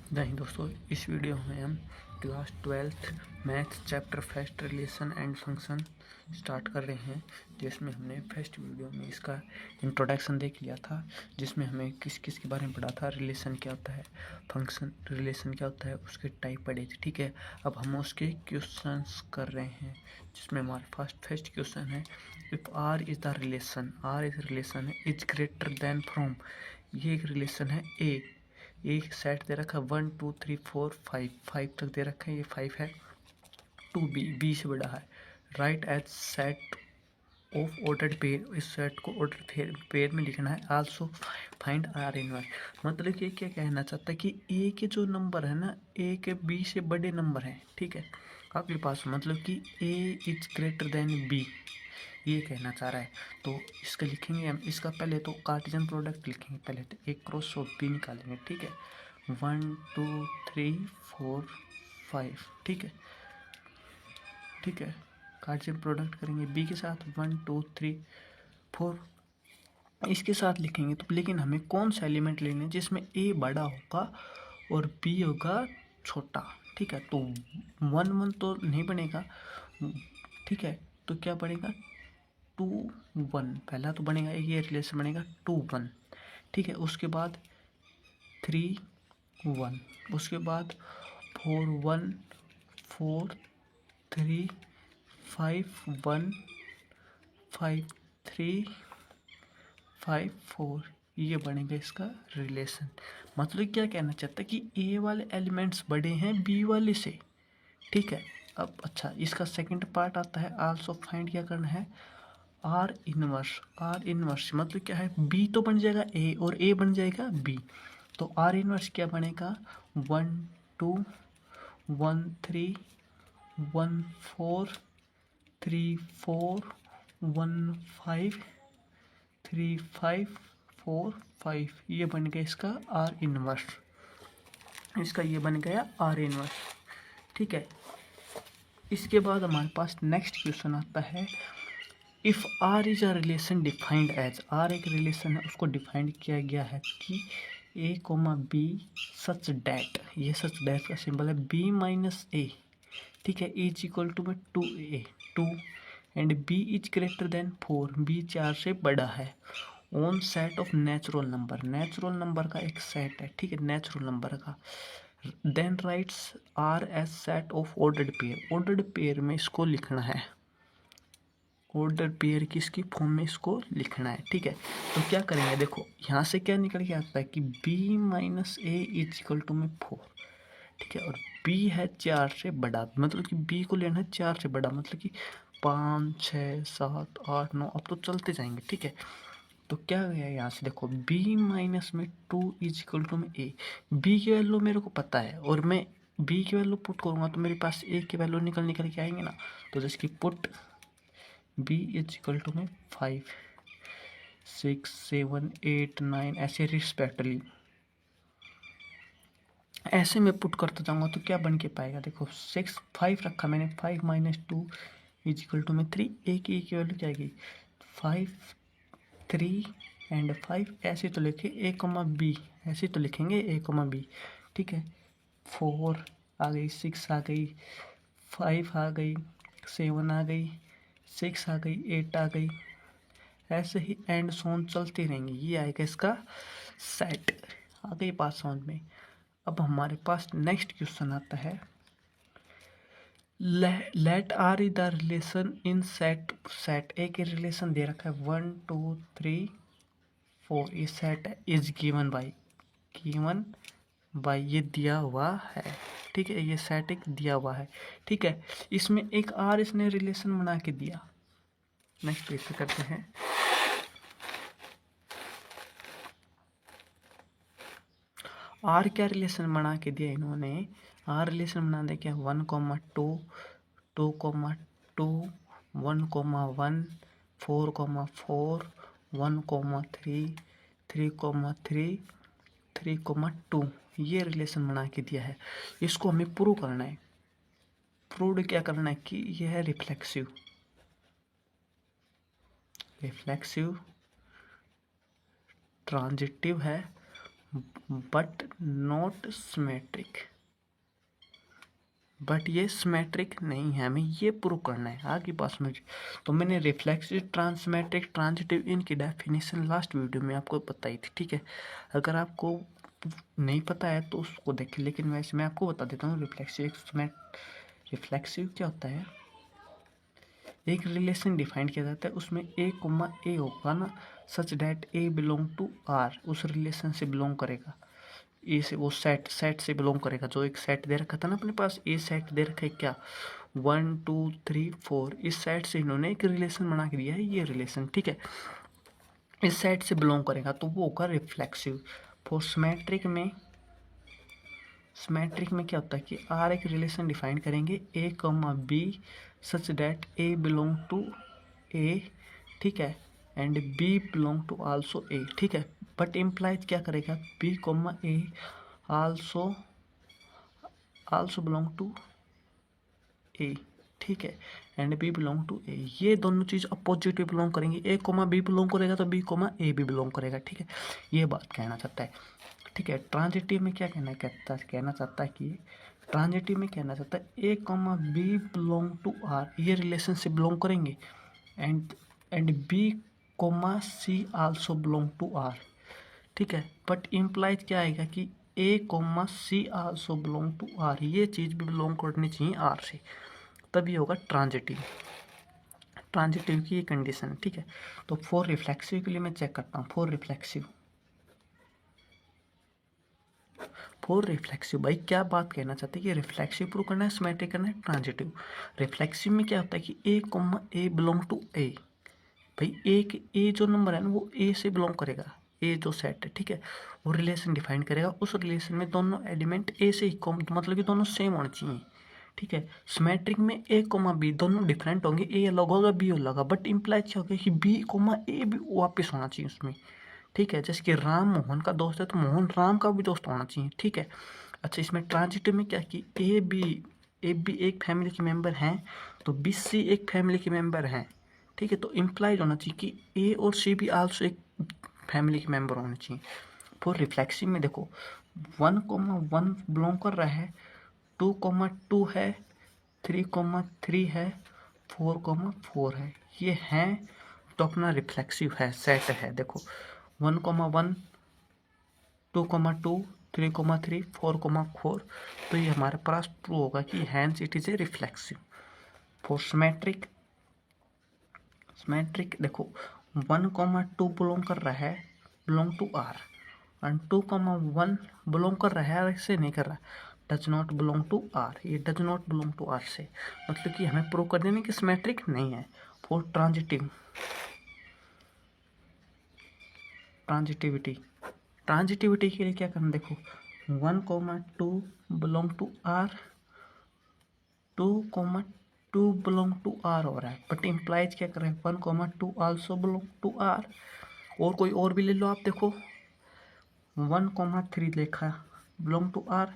जय हिंद दोस्तों, इस वीडियो में हम class 12th maths chapter first relation and function start कर रहे हैं। जिसमें हमने फर्स्ट वीडियो में इसका इंट्रोडक्शन देख लिया था, जिसमें हमें किस किस के बारे में पढ़ा था, रिलेशन क्या होता है, फंक्शन रिलेशन क्या होता है, उसके टाइप पढ़े थे। ठीक है, अब हम उसके क्वेश्चंस कर रहे हैं, जिसमें हमारे फर्स्ट क्वेश्चन है, if R is the relation, R is relation है इज ग्रेटर देन फ्रॉम। ये एक रिलेशन है ए, एक सेट दे रखा है 1 2 3 4 5 5 तक दे रखा है, ये 5 है। टू बी, बी से बड़ा है। Right as set of ordered pair, इस सेट को ऑर्डर पेयर में लिखना है। आल्सो फाइंड आर इनवर्स, मतलब कि क्या कहना चाहता है कि ए के जो नंबर है ना, ए के बी से बड़े नंबर हैं। ठीक है, आपके पास मतलब कि ए इज ग्रेटर देन बी, ये कहना चाह रहा है। तो इसका लिखेंगे हम, इसका पहले तो कार्टेशियन प्रोडक्ट लिखेंगे, पहले तो ए क्रॉस और बी निकालेंगे। ठीक है, 1 2 3 4 5। ठीक है, ठीक है, कार्टेशियन प्रोडक्ट करेंगे बी के साथ 1 2 3 4, इसके साथ लिखेंगे। तो लेकिन हमें कौन सा एलिमेंट लेना है जिसमें ए बड़ा होगा और बी होगा छोटा। ठीक है, तो 1 1 तो नहीं बनेगा। ठीक है, तो क्या बनेगा 2 1, पहला तो बनेगा एक, ये रिलेशन बनेगा 2 1। ठीक है, उसके बाद 3 1, उसके बाद 4 1 4 3 5 1 5 3 5 4, ये बनेगा इसका रिलेशन। मतलब क्या कहना चाहता है कि ए वाले एलिमेंट्स बड़े हैं बी वाले से। ठीक है, अब अच्छा, इसका सेकंड पार्ट आता है, आल्सो फाइंड क्या करना है, आर इनवर्स। आर इनवर्स मतलब क्या है, बी तो बन जाएगा ए और ए बन जाएगा बी। तो आर इनवर्स क्या बनेगा, 1 2 1 3 1 4 3 4 1 5 3 5 4 5, ये बन गया इसका आर इनवर्स। इसका ये बन गया आर इनवर्स। ठीक है, इसके बाद हमारे पास नेक्स्ट क्वेश्चन आता है, if R is a relation defined as, R एक रिलेशन है, उसको डिफाइंड किया गया है कि A comma B such that, ये सच डैट का सिंबल है बी माइनस ए। ठीक है, इज इक्वल टू में 2a 2 and B is greater than 4, B 4 से बड़ा है। On set of natural number, natural number का एक सेट है। ठीक है, नेचुरल नंबर का। Then writes R as set of ordered pair, ordered pair में इसको लिखना है, ऑर्डर पेयर की इसकी फॉर्म में इसको लिखना है। ठीक है, तो क्या करेंगे, देखो यहाँ से क्या निकल के आता है कि b minus A is equal to में 4। ठीक है, और b है 4 से बड़ा, मतलब कि b को लेना है 4 से बड़ा, मतलब कि 5 6 7 8 9, अब तो चलते जाएंगे। ठीक है, तो क्या गया यहाँ से, देखो b माइनस में 2 इज इक्वल टू में a, b की वैल्यू मेरे को पता है और मैं b की वैल्यू पुट करूँगा तो मेरे पास a की वैल्यू निकल के आएंगे ना। तो जिसकी put b is equal to में 5 6 7 8 9 ऐसे रिस्पेक्टली, ऐसे में पुट करता जाऊंगा तो क्या बन के पाएगा, देखो 6 5 रखा मैंने, 5 माइनस 2 इज इक्वल टू में 3, ए की वैल्यू क्या आएगी 5 3 एंड 5, ऐसे तो लिखे ए कॉमा बी, ऐसे तो लिखेंगे ए कॉमा बी। ठीक है, 4 आ गई, 6 आ गई, 5 आ गई, 7 आ गई, 6 आ गई, 8 आ गई, ऐसे ही एंड सोन चलते रहेंगे। ये आएगा इसका सेट। आ गई बात समझ में। अब हमारे पास नेक्स्ट क्वेश्चन आता है, let R is the relation in set, set A के रिलेशन दे रखा है 1 2 3 4, ये सेट है, इज गिवन बाई ये दिया हुआ है। ठीक है, ये सेट एक दिया हुआ है। ठीक है, इसमें एक आर इसने रिलेशन बना के दिया। नेक्स्ट पेज पे करते हैं, आर क्या रिलेशन बना के दिया इन्होंने, आर रिलेशन बना दे क्या 1 2 2 2 1 1 4 4 1 3 3 3 3 2, ये रिलेशन बना के दिया है। इसको हमें प्रूव करना है। प्रूव क्या करना है कि यह है रिफ्लेक्सिव, रिफ्लेक्सिव ट्रांजिटिव है बट नॉट सिमेट्रिक, बट ये सिमेट्रिक नहीं है, हमें ये प्रूव करना है आगे पास में। तो मैंने रिफ्लेक्सिव, ट्रांसमेट्रिक, ट्रांजिटिव इनकी डेफिनेशन लास्ट वीडियो में आपको बताई थी, ठीक है। अगर आपको नहीं पता है तो उसको देखिए, लेकिन वैसे मैं आपको बता देता हूँ। रिफ्लेक्सिव क्या होता है, एक रिलेशन डिफाइन किया जाता है, उसमें ए कोमा ए होगा ना, such that A belong to R, उस रिलेशन से बिलोंग करेगा, ए से, वो सेट से बिलोंग करेगा। जो एक सेट दे रखा था ना अपने पास, ए सेट दे रखा है क्या, 1 2 3 4, इस सेट से इन्होंने एक रिलेशन बना के दिया है, ये रिलेशन, ठीक है, इस सेट से बिलोंग करेगा, तो वो होगा रिफ्लेक्सिव। फॉर सिमेट्रिक में क्या होता है कि आर एक रिलेशन डिफाइन करेंगे, A comma B such that A belong to A, ठीक है, and B belong to also A, ठीक है। बट इम्प्लाइज क्या करेगा, B comma A also belong to A, ठीक है, and B belong to A, ये दोनों चीज अपोजिट भी बिलोंग करेंगी, ए कोमा बी बिलोंग करेगा तो बी कोमा ए भी बिलोंग करेगा, ठीक है। ये बात कहना चाहता है, ठीक है। ट्रांजिटिव में क्या कहना चाहता है कि ट्रांजिटिव में कहना चाहता है A comma B belong to R, ये रिलेशन से बिलोंग करेंगे, and B comma C also belong to R, ठीक है। बट इम्प्लाइज क्या आएगा कि A comma C also belong to R, ये चीज भी बिलोंग करनी चाहिए आर से, तब ये होगा ट्रांजिटिव। ट्रांजिटिव की ये कंडीशन है, ठीक है। तो फॉर रिफ्लेक्सिव के लिए मैं चेक करता हूँ, फॉर रिफ्लेक्सिव भाई क्या बात कहना चाहते हैं कि रिफ्लेक्सिव प्रूव करना है, सिमेट्रिक करना है, ट्रांजिटिव। रिफ्लेक्सिव में क्या होता है कि A coma A belong to ए, भाई एक ए जो नंबर है ना वो ए से बिलोंग करेगा, ए जो सेट है, ठीक है, वो रिलेशन डिफाइन करेगा, उस रिलेशन में दोनों एलिमेंट ए से ही मतलब कि दोनों सेम होने चाहिए, ठीक है। सिमेट्रिक में ए कोमा बी दोनों डिफरेंट होंगे, ए अलग होगा बी अलग होगा, बट इम्प्लाइज क्या होगा कि बी कोमा ए भी वापस होना चाहिए उसमें, ठीक है। जैसे कि राम मोहन का दोस्त है तो मोहन राम का भी दोस्त होना चाहिए, ठीक है। अच्छा, इसमें ट्रांजिटिव में क्या कि ए बी एक फैमिली के मेंबर हैं तो बी सी एक फैमिली के मेंबर हैं, ठीक है। तो इम्प्लाइज होना चाहिए कि ए और सी भी आल्सो एक फैमिली के मेंबर होने चाहिए। फॉर रिफ्लेक्सिव में देखो 1,1 बिलोंग कर रहा है, 2,2 है, 3,3 है, 4,4 है, ये हैं तो अपना रिफ्लेक्सिव है, सेट है। देखो 1,1 2,2 3,3 4,4, तो ये हमारे पास प्रूव होगा कि hence it is a reflexive. For symmetric देखो 1,2 बिलोंग कर रहा है, belong to R, and 2,1 belong कर रहा है, ऐसे नहीं कर रहा, does not belong to R, ये does not belong to R से, मतलब कि हमें प्रूव कर देना कि सिमेट्रिक नहीं है। फॉर ट्रांजिटिविटी के लिए क्या करना, देखो 1,2 belong to R, 2,2 belong to R हो रहा है, बट इम्प्लाइज क्या कर रहे हैं 1,2 आल्सो बिलोंग टू आर। और कोई और भी ले लो आप, देखो 1,3 लिखा belong to R,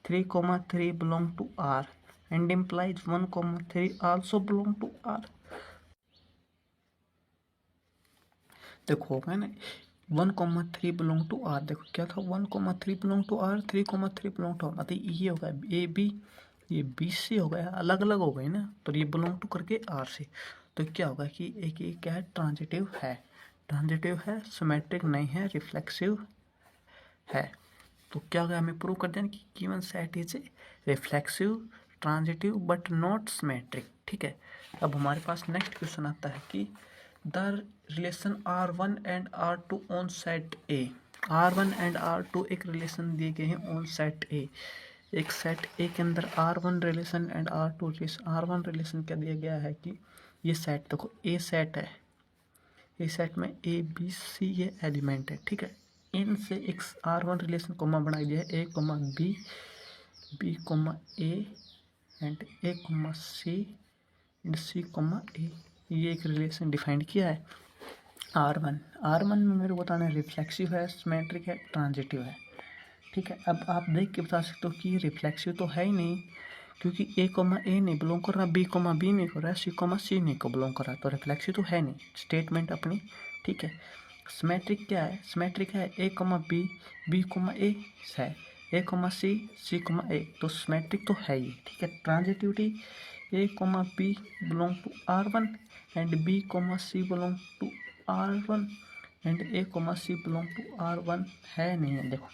3,3 belong to R, and implies 1,3 also belong to R. देखो मैंने 1,3 बिलोंग टू आर, देखो क्या था 1,3 belong to R, 3,3 belong to R, मतलब ये होगा ए बी, ये बी से हो गया, अलग अलग हो गए ना, तो ये बिलोंग टू करके आर से, तो क्या होगा कि एक ये क्या है, ट्रांजिटिव है, सिमेट्रिक नहीं है, रिफ्लेक्सिव है। तो क्या होगा, हमें प्रूव कर देना कि given set is reflexive, transitive but not symmetric, ठीक है। अब हमारे पास नेक्स्ट क्वेश्चन आता है कि the relation R1 and R2 on set A, R1 and R2 एक रिलेशन दिए गए हैं ऑन सेट ए, एक सेट ए के अंदर R1 relation and R2 relation. R1 relation क्या दिया गया है कि ये सेट देखो ए सेट है, ए सेट में ए बी सी ये एलिमेंट है, ठीक है। इनसे एक R1 रिलेशन कोमा बना दिया है, A comma B, B comma A, and A comma C, and C comma A, ये एक रिलेशन डिफाइंड किया है R1 में मेरे को बताना है रिफ्लेक्सिव है, सिमेट्रिक है, ट्रांजिटिव है, ठीक है। अब आप देख के बता सकते हो कि ये रिफ्लेक्सिव तो है ही नहीं, क्योंकि ए कोमा ए नहीं बिलोंग कर रहा, बी कोमा बी नहीं कर रहा है, सी कोमा सी नहीं को बिलोंग कर रहा, तो रिफ्लेक्सिव तो है नहीं, स्टेटमेंट अपनी, ठीक है। सिमेट्रिक क्या है? सिमेट्रिक है A comma B, B comma ए है, A comma C, C comma A, तो सिमेट्रिक तो है ही, ठीक है। Transitivity A comma B belong to R1 and B comma C belong to R1 and A comma C belong to R1 है नहीं है? देखो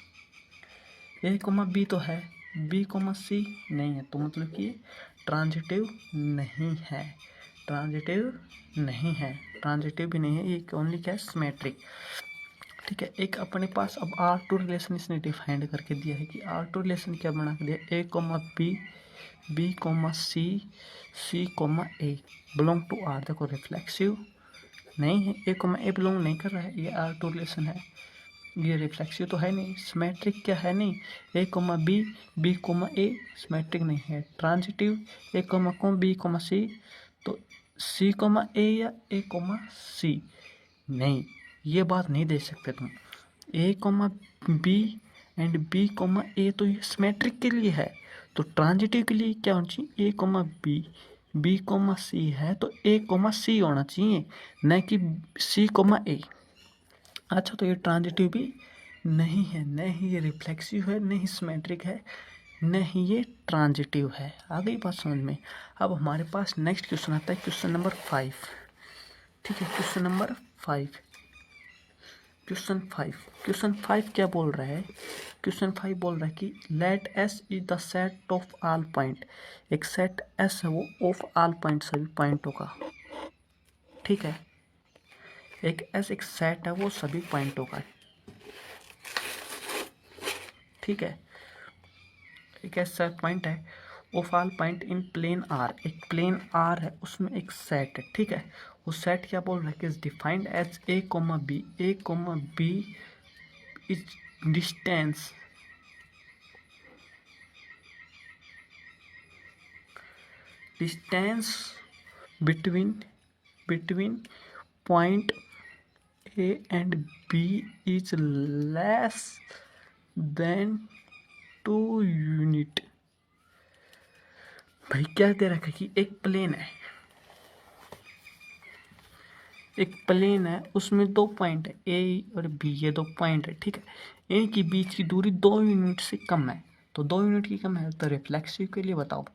ए कॉमा बी तो है, बी कॉमा सी नहीं है, तो मतलब कि ट्रांजिटिव नहीं है, ट्रांजिटिव नहीं है, ट्रांजिटिव भी नहीं है, ये ओनली क्या है? सिमेट्रिक, ठीक है। एक अपने पास अब R2 रिलेशन इसने डिफाइंड करके दिया है कि R2 रिलेशन क्या बना के दिया? A comma B, B comma C, C comma A belong to R। देखो रिफ्लेक्सिव नहीं है, ए कॉमा ए बिलोंग नहीं कर रहा है, ये R2 रिलेशन है, ये रिफ्लेक्सिव तो है नहीं। सिमेट्रिक क्या है? नहीं, ए कॉमा बी, बी कॉमा ए सिमेट्रिक नहीं है। ट्रांजिटिव ए कॉमा बी कॉमा सी, तो सी कॉमा ए या ए कॉमा सी नहीं, ये बात नहीं दे सकते तुम। A comma B and B comma A तो ये सिमेट्रिक के लिए है, तो ट्रांजिटिव के लिए क्या होना चाहिए? ए कॉमा बी, बी कॉमा सी है तो ए कॉमा सी होना चाहिए, न कि सी कॉमा ए। अच्छा, तो ये ट्रांजिटिव भी नहीं है, न ही ये रिफ्लेक्सिव है, न ही सिमेट्रिक है, न ही ये ट्रांजिटिव है। आ गई बात समझ में? अब हमारे पास नेक्स्ट क्वेश्चन आता है, क्वेश्चन नंबर 5, ठीक है। क्वेश्चन नंबर 5, क्वेश्चन 5 क्या बोल रहा है? क्वेश्चन 5 बोल रहा है कि let S is the set of all point. एक सेट एस है वो ऑफ ऑल पॉइंट, सभी पॉइंटों का, ठीक है। एक एस एक सेट है वो सभी पॉइंटों का, ठीक है। एक ऐसा पॉइंट है of all point in plane R, एक प्लेन आर है उसमें एक सेट है, ठीक है। वो सेट क्या बोल रहा है कि is defined as A comma B, A comma B is distance between point A and B is less than 2 unit. भाई क्या दे रखा है कि एक प्लेन है, एक प्लेन है उसमें 2 पॉइंट है ए और बी, ये 2 पॉइंट है, ठीक है। ए की बीच की दूरी 2 यूनिट से कम है, तो 2 यूनिट की कम है, तो रिफ्लेक्सिव के लिए बताओ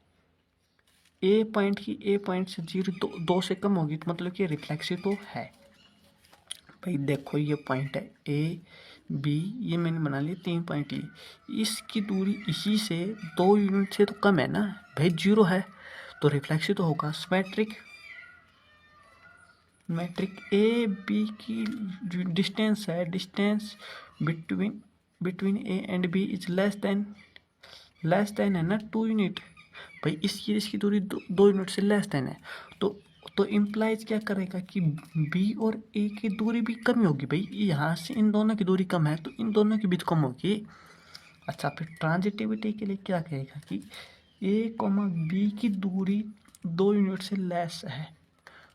ए पॉइंट की, ए पॉइंट से 2 से कम होगी, तो मतलब कि रिफ्लेक्सिव तो है। भाई देखो ये पॉइंट है ए बी, ये मैंने बना लिया 3 पॉइंट लिए, इसकी दूरी इसी से 2 यूनिट से तो कम है ना भाई, 0 है, तो रिफ्लेक्सिव तो होगा। सिमेट्रिक, मैट्रिक ए बी की डिस्टेंस है, distance between A and B is less than है ना 2 यूनिट। भाई इसकी दूरी 2 यूनिट से लेस देन है, तो इम्प्लाइज क्या करेगा कि बी और ए की दूरी भी कम होगी। भाई यहाँ से इन दोनों की दूरी कम है तो इन दोनों की भी कम होगी। अच्छा, फिर ट्रांजिटिविटी के लिए क्या कहेगा कि ए कॉमा बी की दूरी 2 यूनिट से लेस है,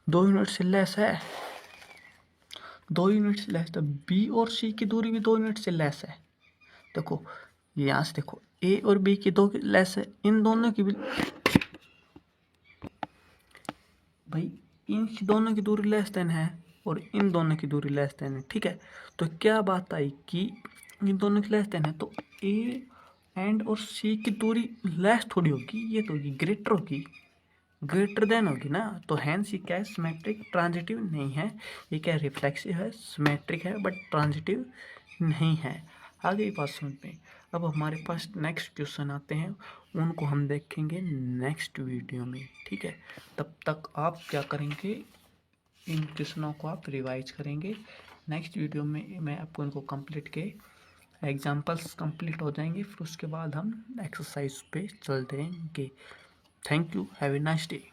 2 यूनिट से लेस है, 2 यूनिट से लेस, तो बी और सी की दूरी भी 2 यूनिट से लेस है। देखो यहाँ से देखो ए और बी की 2 लेस है, इन दोनों की भी, भाई इन दोनों की दूरी लेस देन है और इन दोनों की दूरी लेस देन है, ठीक है। तो क्या बात आई कि इन दोनों की लेस देन है, तो ए एंड और सी की दूरी लेस थोड़ी होगी, ये तो होगी ग्रेटर होगी, ग्रेटर देन होगी ना, तो हैंस ये क्या है? सिमेट्रिक, ट्रांजिटिव नहीं है। ये क्या है? रिफ्लेक्सिव है, सिमेट्रिक है बट ट्रांजिटिव नहीं है। आगे बात समझ में। अब हमारे पास नेक्स्ट क्वेश्चन आते हैं, उनको हम देखेंगे नेक्स्ट वीडियो में, ठीक है। तब तक आप क्या करेंगे? इन क्वेश्चनों को आप रिवाइज करेंगे। नेक्स्ट वीडियो में मैं आपको इनको कंप्लीट के एग्जाम्पल्स कंप्लीट हो जाएंगे, फिर उसके बाद हम एक्सरसाइज पे चल देंगे। Thank you, have a nice day.